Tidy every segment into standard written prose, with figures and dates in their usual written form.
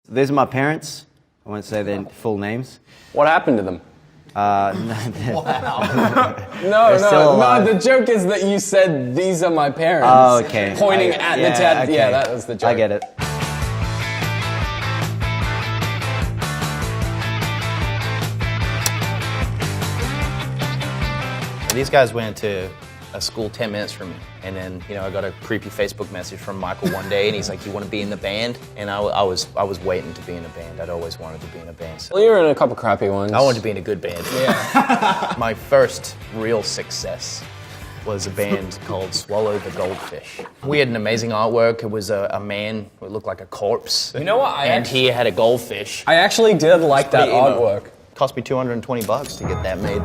These are my parents. I won't say their full names. What happened to them? No, No, the joke is that you said, these are my parents. Oh, okay. Pointing at the tattoo. Okay. Yeah, that was the joke. I get it. These guys went to a school 10 minutes from me, and then I got a creepy Facebook message from Michael one day, and he's like, "You want to be in the band?" And I was waiting to be in a band. I'd always wanted to be in a band. So Well, you were in a couple crappy ones. I wanted to be in a good band. Yeah. My first real success was a band called Swallow the Goldfish. We had an amazing artwork. It was a man who looked like a corpse. You know what? He had a goldfish. I actually did like that artwork. Cost me $220 to get that made.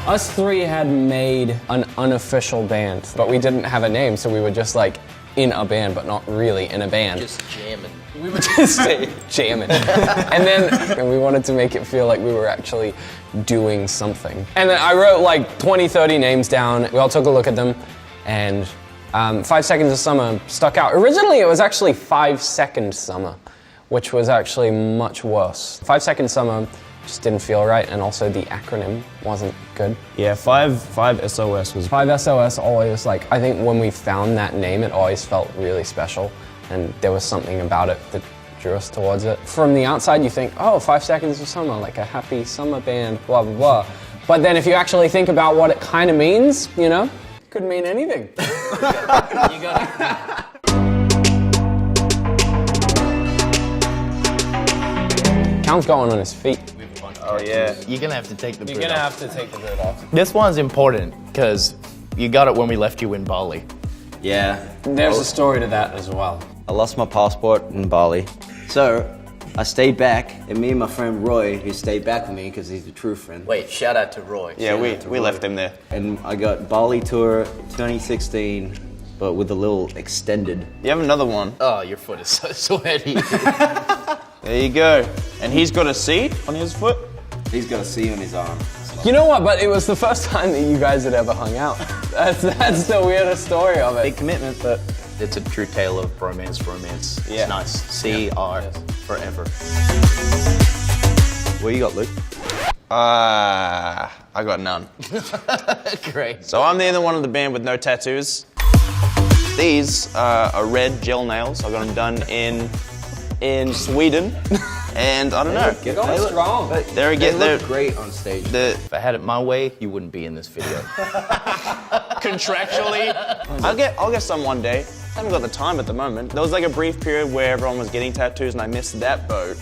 Us three had made an unofficial band, but we didn't have a name, so we were just like in a band, but not really in a band. Just jamming. We were just jamming. And we wanted to make it feel like we were actually doing something. And then I wrote like 20, 30 names down. We all took a look at them, and 5 Seconds of Summer stuck out. Originally, it was actually 5 Second Summer, which was actually much worse. 5 Second Summer just didn't feel right, and also the acronym wasn't good. Yeah, 5SOS was... 5SOS always, like, I think when we found that name, it always felt really special, and there was something about it that drew us towards it. From the outside, you think, oh, 5 Seconds of Summer, like a happy summer band, blah, blah, blah. But then if you actually think about what it kind of means, it could mean anything. You got it. Calum's going on his feet. Oh yeah. You're gonna have to take the boot off. You're gonna have to take the boot off. This one's important because you got it when we left you in Bali. Yeah. There's a story to that as well. I lost my passport in Bali. So I stayed back, and me and my friend Roy, who stayed back with me because he's a true friend. Wait, shout out to Roy. Yeah, we left him there. And I got Bali Tour 2016, but with a little extended. You have another one. Oh, your foot is so sweaty. There you go. And he's got a C on his foot. He's got a C on his arm. You know what, but it was the first time that you guys had ever hung out. That's the weirdest story of it. Big commitment, but It's a true tale of romance. Yeah. It's nice. CR forever. what you got, Luke? I got none. Great. So I'm the only one in the band with no tattoos. These are red gel nails. I got them done in Sweden. And I don't know. You're going strong. They're They look great on stage. If I had it my way, you wouldn't be in this video. Contractually. I'll get some one day. I haven't got the time at the moment. There was like a brief period where everyone was getting tattoos and I missed that boat.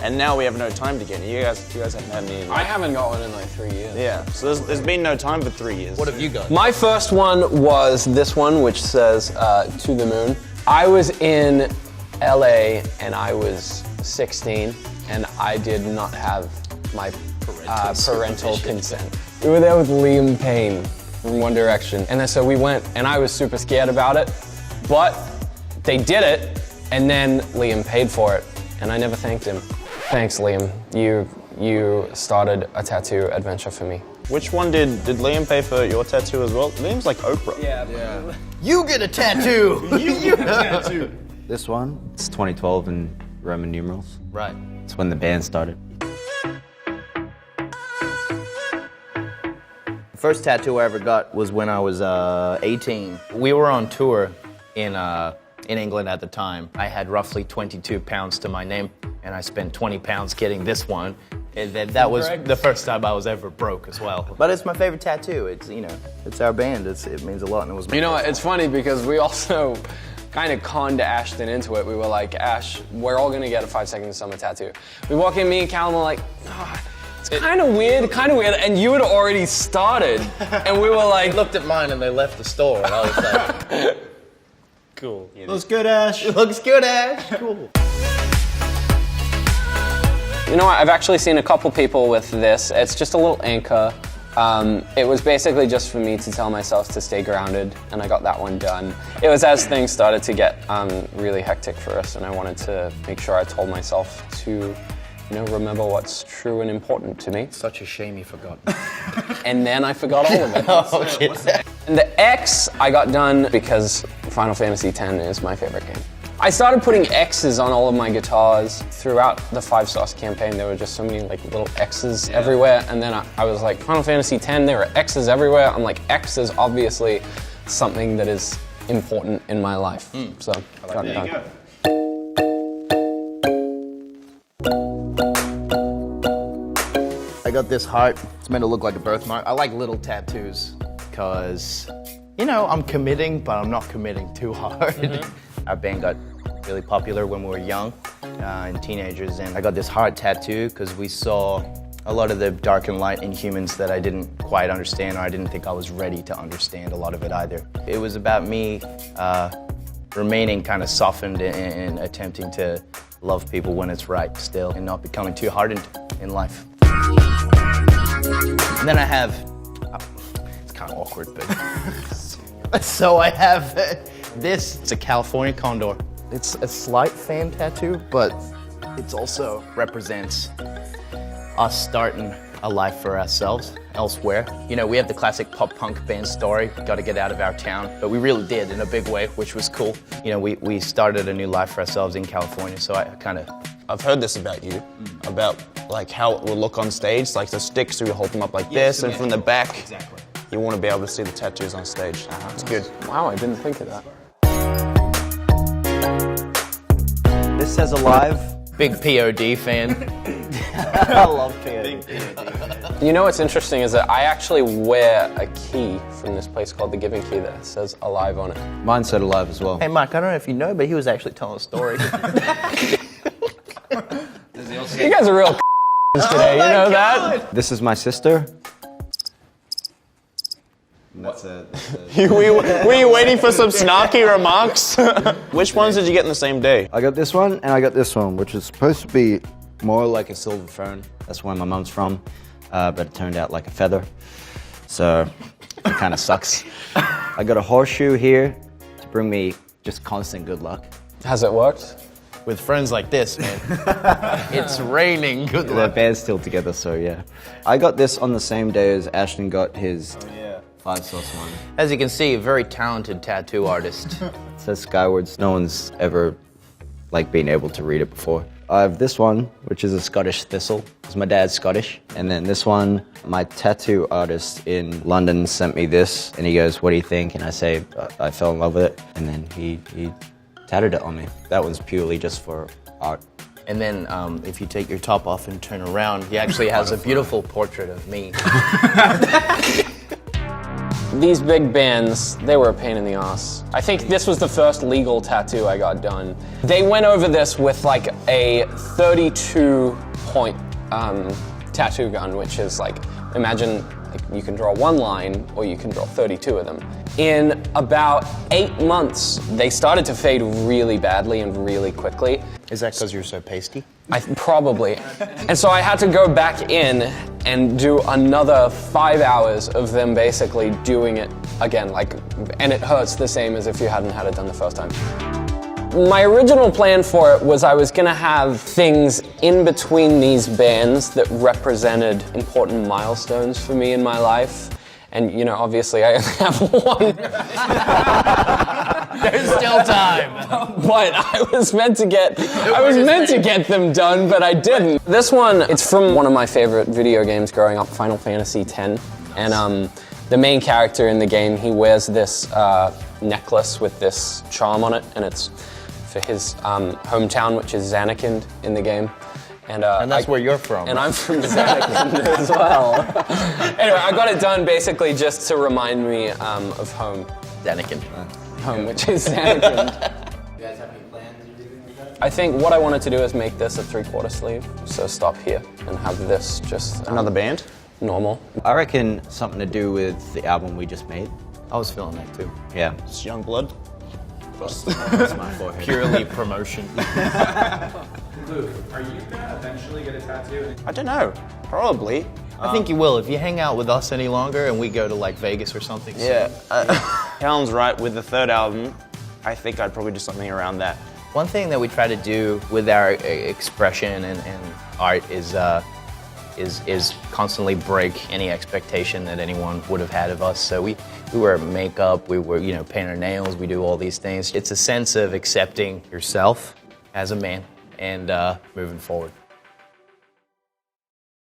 And now we have no time to get it. You guys haven't had any. I haven't got one in like 3 years. Yeah, so there's been no time for 3 years. What have you got? My first one was this one, which says To the Moon. I was in LA and I was 16 and I did not have my parental consent. We were there with Liam Payne from One Direction. And then so we went and I was super scared about it, but they did it and then Liam paid for it and I never thanked him. Thanks, Liam. You started a tattoo adventure for me. Which one did Liam pay for your tattoo as well? Liam's like Oprah. Yeah. You get a tattoo! You get a tattoo! This one, it's 2012 in Roman numerals. Right. It's when the band started. The first tattoo I ever got was when I was 18. We were on tour in England at the time. I had roughly 22 pounds to my name, and I spent 20 pounds getting this one. And that was the first time I was ever broke as well. But it's my favorite tattoo. It's, it's our band. It means a lot, and it was. You know what? It's funny because we also kind of conned Ashton into it. We were like, Ash, we're all gonna get a 5 Seconds of Summer tattoo. We walk in, me and Callum were like, it's kind of weird, and you had already started, and we were like, Looked at mine and they left the store, and I was like, Cool. Looks good, Ash. looks good, Ash. Cool. you know what? I've actually seen a couple people with this. It's just a little anchor. It was basically just for me to tell myself to stay grounded, and I got that one done. It was as things started to get really hectic for us, and I wanted to make sure I told myself to, remember what's true and important to me. Such a shame you forgot. And then I forgot all of it. Oh, shit. And the X I got done because Final Fantasy X is my favorite game. I started putting X's on all of my guitars. Throughout the 5SOS campaign, there were just so many like little X's everywhere. And then I was like, Final Fantasy X, there are X's everywhere. I'm like, X is obviously something that is important in my life. So, got it done. I got this heart. It's meant to look like a birthmark. I like little tattoos because, you know, I'm committing, but I'm not committing too hard. Our band got really popular when we were young and teenagers, and I got this heart tattoo because we saw a lot of the dark and light in humans that I didn't quite understand, or I didn't think I was ready to understand a lot of it either. It was about me remaining kind of softened and attempting to love people when it's right still, and not becoming too hardened in life. And then I have, it's kind of awkward, but so I have this. It's a California condor. It's a slight fan tattoo, but it also represents us starting a life for ourselves elsewhere. You know, we have the classic pop punk band story, got to get out of our town, but we really did in a big way, which was cool. You know, we started a new life for ourselves in California, so I've heard this about you, about like how it will look on stage, like the sticks, so you hold them up like this, and from the back, you want to be able to see the tattoos on stage. It's good. Wow, I didn't think of that. This says alive. big POD fan. I love POD. You know what's interesting is that I actually wear a key from this place called the Giving Key that says alive on it. Mine said alive as well. Hey Mike, I don't know if you know, but he was actually telling a story. You guys are real today, you know that? This is my sister. That's it. Were you waiting for some snarky remarks? Which ones did you get in the same day? I got this one and I got this one, which is supposed to be more like a silver fern. That's where my mum's from, but it turned out like a feather. So it kind of sucks. I got a horseshoe here to bring me just constant good luck. Has it worked? With friends like this, man. It's raining. Good The luck. band's still together, so yeah. I got this on the same day as Ashton got his 5SOS one. As you can see, a very talented tattoo artist. It says Skywards. No one's ever been able to read it before. I have this one, which is a Scottish thistle, because my dad's Scottish. And then this one, my tattoo artist in London sent me this, and he goes, "What do you think?" And I say, I fell in love with it. And then he tattooed it on me. That one's purely just for art. And then if you take your top off and turn around, he actually has a beautiful portrait of me. These big bands, they were a pain in the ass. I think this was the first legal tattoo I got done. They went over this with like a 32-point tattoo gun, which is like, imagine you can draw one line or you can draw 32 of them. In about 8 months, they started to fade really badly and really quickly. Is that because you're so pasty? Probably. And so I had to go back in and do another 5 hours of them basically doing it again, and it hurts the same as if you hadn't had it done the first time. My original plan for it was I was gonna have things in between these bands that represented important milestones for me in my life. And you know, obviously I only have one. There's still time. But I was meant to get them done, but I didn't. This one, it's from one of my favorite video games growing up, Final Fantasy X. And the main character in the game, he wears this necklace with this charm on it, and it's for his hometown, which is Zanarkand in the game. And that's where you're from. And I'm from Zanarkand as well. Anyway, I got it done basically just to remind me of home. Zanarkand. Home, which is Zanarkand. You guys have any plans or anything like that? I think what I wanted to do is make this a 3/4 sleeve, so stop here and have this just Another band? normal. I reckon something to do with the album we just made. I was feeling that too. Yeah. It's young blood. That's my forehead. Purely promotion. Luke, are you gonna eventually get a tattoo? I don't know. Probably. I think you will if you hang out with us any longer and we go to like Vegas or something. Yeah. Callum's right. With the third album, I think I'd probably do something around that. One thing that we try to do with our expression and art is is constantly break any expectation that anyone would have had of us. So we wear makeup, we wear, paint our nails, we do all these things. It's a sense of accepting yourself as a man and moving forward.